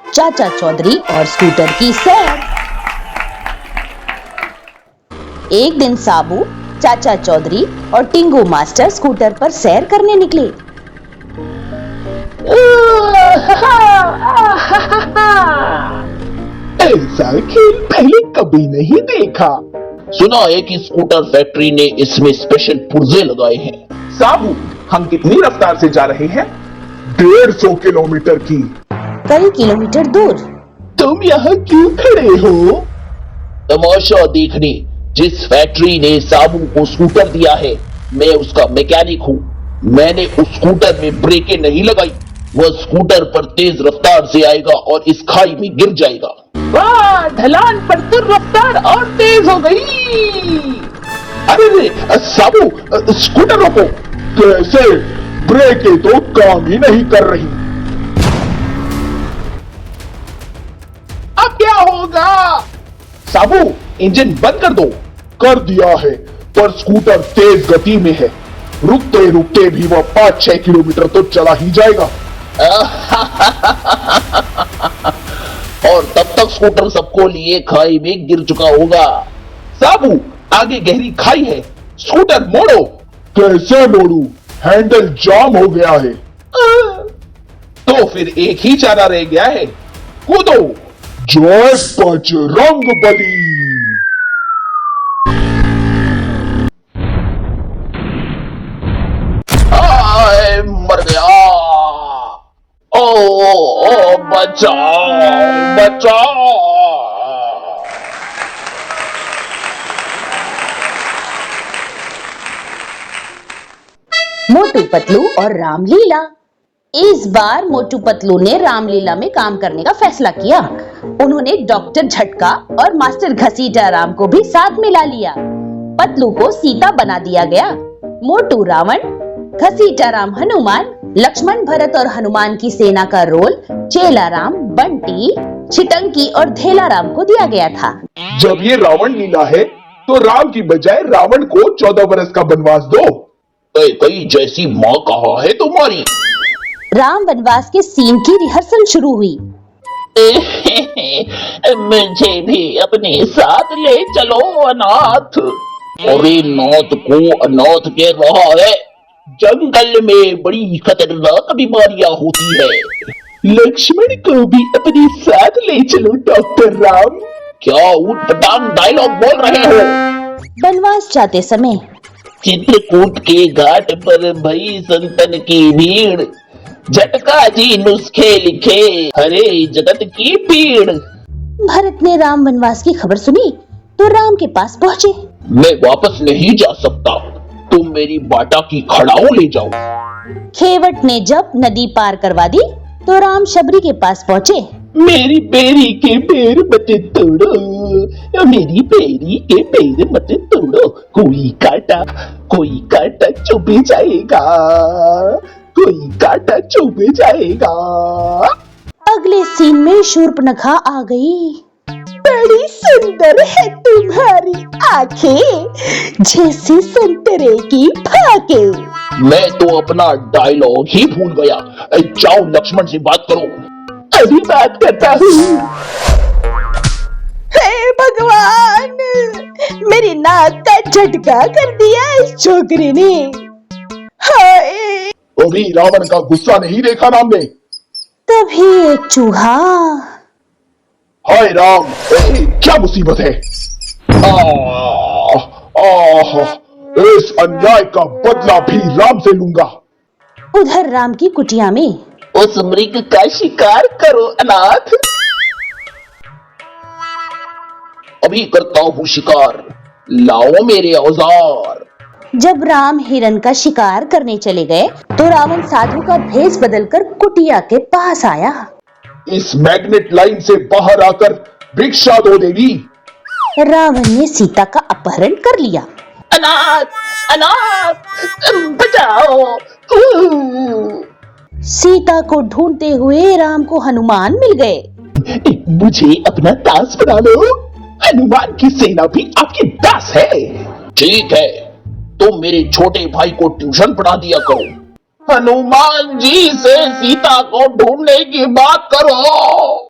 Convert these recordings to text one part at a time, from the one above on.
चाचा चौधरी और स्कूटर की सैर। एक दिन साबू, चाचा चौधरी और टिंगू मास्टर स्कूटर पर सैर करने निकले। ऐसा खेल पहले कभी नहीं देखा। सुना है कि स्कूटर फैक्ट्री ने इसमें स्पेशल पुर्जे लगाए हैं। साबू, हम कितनी रफ्तार से जा रहे हैं? 150 किलोमीटर की। कई किलोमीटर दूर। तुम यहाँ क्यों खड़े हो? तमाशा देखने। जिस फैक्ट्री ने साबू को स्कूटर दिया है, मैं उसका मैकेनिक हूँ। मैंने उस स्कूटर में ब्रेकें नहीं लगाई। वह स्कूटर पर तेज रफ्तार से आएगा और इस खाई में गिर जाएगा। वाह, ढलान पर तो रफ्तार और तेज हो गई। अरे साबू, स्कूटर रोको। कैसे? ब्रेकें तो काम ही नहीं कर रही। अब क्या होगा? साबू, इंजन बंद कर दो। कर दिया है, पर स्कूटर तेज गति में है। रुकते रुकते भी वह 5-6 किलोमीटर तो चला ही जाएगा। और तब तक स्कूटर सबको लिए खाई में गिर चुका होगा। साबू, आगे गहरी खाई है। स्कूटर मोड़ो। कैसे मोड़ू? हैंडल जाम हो गया है। तो फिर एक ही चारा रह गया है, कूदो। जय बजरंगबली। मर गया। ओ बचाओ बचाओ। मोटू पतलू और रामलीला। इस बार मोटू पतलू ने रामलीला में काम करने का फैसला किया। उन्होंने डॉक्टर झटका और मास्टर घसीटा राम को भी साथ में ला लिया। पतलू को सीता बना दिया गया। मोटू रावण, घसीटा राम हनुमान, लक्ष्मण भरत और हनुमान की सेना का रोल चेला राम, बंटी, छिटंकी और धेला राम को दिया गया था। जब ये रावण लीला है, तो राम की बजाय रावण को 14 वर्ष का वनवास दो। कई जैसी माँ कहा है तुम्हारी। राम वनवास के सीन की रिहर्सल शुरू हुई। मुझे भी अपने साथ ले चलो अनाथ। अरे नाथ को अनाथ कह रहा है। जंगल में बड़ी खतरनाक बीमारियां होती है। लक्ष्मण को भी अपने साथ ले चलो डॉक्टर राम। क्या ऊटपटांग डायलॉग बोल रहे हो? वनवास जाते समय चित्रकूट के घाट पर भई संतन की भीड़। झटका जी नुस्खे लिखे, हरे जगत की पीड़। भरत ने राम वनवास की खबर सुनी तो राम के पास पहुंचे। मैं वापस नहीं जा सकता, तुम मेरी बाटा की खड़ाऊ ले जाओ। खेवट ने जब नदी पार करवा दी तो राम शबरी के पास पहुंचे। मेरी बेरी के पैर मत तोड़ो, मेरी बेरी के पैर मत तोड़ो। कोई कांटा चुभ जाएगा, कोई कांटा चुभ जाएगा। अगले सीन में शूर्पणखा आ गई। बड़ी सुंदर है तुम्हारी आंखें, जैसे संतरे की फाके। मैं तो अपना डायलॉग ही भूल गया। जाओ लक्ष्मण से बात करो। अभी बात करता हूँ। हे भगवान, मेरी नाक का झटका कर दिया इस छोकरी ने। हाय। अभी रावण का गुस्सा नहीं देखा राम ने। तभी एक चूहा। हाय राम, क्या मुसीबत है? इस अन्याय का बदला भी राम से लूंगा। उधर राम की कुटिया में उस मृग का शिकार करो अनाथ। अभी करता हूँ शिकार, लाओ मेरे औजार। जब राम हिरन का शिकार करने चले गए तो रावण साधु का भेष बदलकर कुटिया के पास आया। इस मैग्नेट लाइन से बाहर आकर भिक्षा दो देवी। रावण ने सीता का अपहरण कर लिया। अनाथ अनाथ बचाओ। सीता को ढूंढते हुए राम को हनुमान मिल गए। मुझे अपना दास बना लो। हनुमान की सेना भी आपकी दास है। ठीक है, तुम मेरे छोटे भाई को ट्यूशन पढ़ा दिया करो। हनुमान जी से सीता को ढूंढने की बात करो।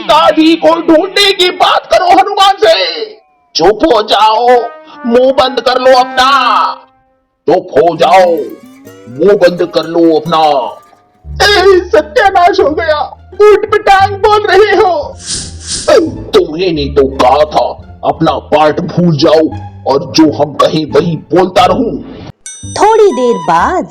सीता जी को ढूंढने की बात करो हनुमान से। चुप हो जाओ, मुंह बंद कर लो अपना। चुप हो जाओ, मुंह बंद कर लो अपना। सत्यानाश हो गया, ऊट पटांग बोल रहे हो। तुम्हें नहीं तो कहा था अपना पार्ट भूल जाओ और जो हम कहें वही बोलता रहूं। थोड़ी देर बाद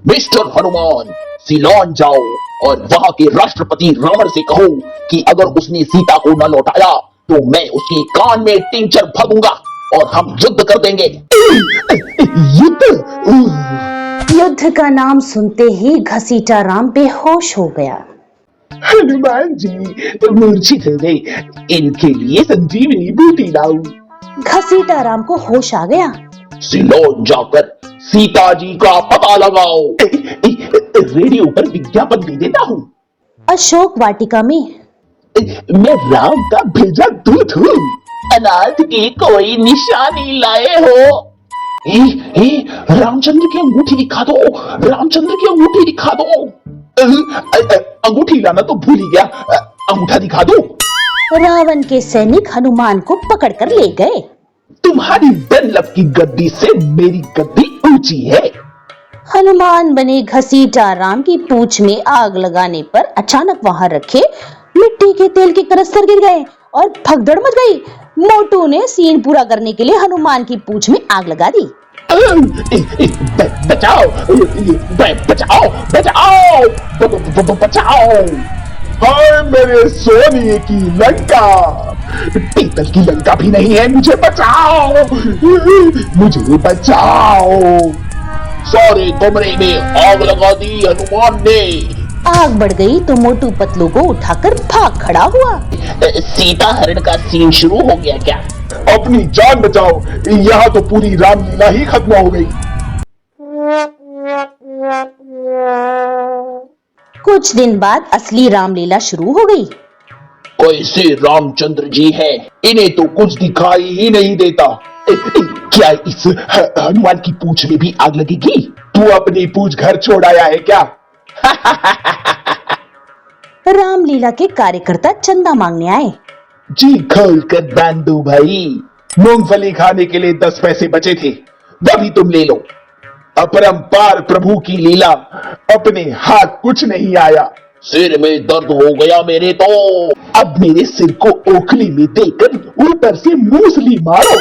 मिस्टर हनुमान, सिलोन जाओ और वहां के राष्ट्रपति रावण से कहो कि अगर उसने सीता को न लौटाया तो मैं उसके कान में टिंचर भरूंगा और हम युद्ध कर देंगे। युद्ध का नाम सुनते ही घसीटा राम बेहोश हो गया। हनुमान जी मूर्छित हो गए, इनके लिए संजीवनी बूटी लाऊं। घसीटा राम को होश आ गया। सिलोन जाकर सीता जी का पता लगाओ। रेडियो पर विज्ञापन दे देता हूँ। अशोक वाटिका में मैं राम का भेजा दूत हूँ। अनाथ की कोई निशानी लाए हो? रामचंद्र की अंगूठी दिखा दो, रामचंद्र की अंगूठी दिखा दो। अंगूठी लाना तो भूल ही गया, अंगूठा दिखा दो। रावण के सैनिक हनुमान को पकड़कर ले गए। तुम्हारी डनलप की गद्दी से मेरी गद्दी ऊंची है। हनुमान बने घसीटा राम की पूंछ में आग लगाने पर अचानक वहां रखे मिट्टी के तेल के कनस्तर गिर गए और भगदड़ मच गई। मोटू ने सीन पूरा करने के लिए हनुमान की पूंछ में आग लगा दी। बचाओ, बचाओ, बचाओ, बचाओ। हाय मेरे सोने की लंका, पीतल की लंका भी नहीं है, मुझे बचाओ, मुझे बचाओ। सारे कमरे में आग लगा दी हनुमान ने। आग बढ़ गई तो मोटू पतलू को उठाकर भाग खड़ा हुआ। सीता हरण का सीन शुरू हो गया क्या? अपनी जान बचाओ, यहाँ तो पूरी रामलीला ही खत्म हो गई। कुछ दिन बाद असली रामलीला शुरू हो गई। कैसे रामचंद्र जी हैं? इन्हें तो कुछ दिखाई ही नहीं देता। क्या इस हनुमान की पूंछ में भी आग लगेगी? तू अपनी पूंछ घर छोड़ आया है क्या? रामलीला के कार्यकर्ता चंदा मांगने आए। जी खोल कर बांधो भाई, मूंगफली खाने के लिए 10 पैसे बचे थे, वो भी तुम ले लो। अपरंपार प्रभु की लीला, अपने हाथ कुछ नहीं आया। सिर में दर्द हो गया मेरे तो। अब मेरे सिर को ओखली में देकर ऊपर से मूसली मारो।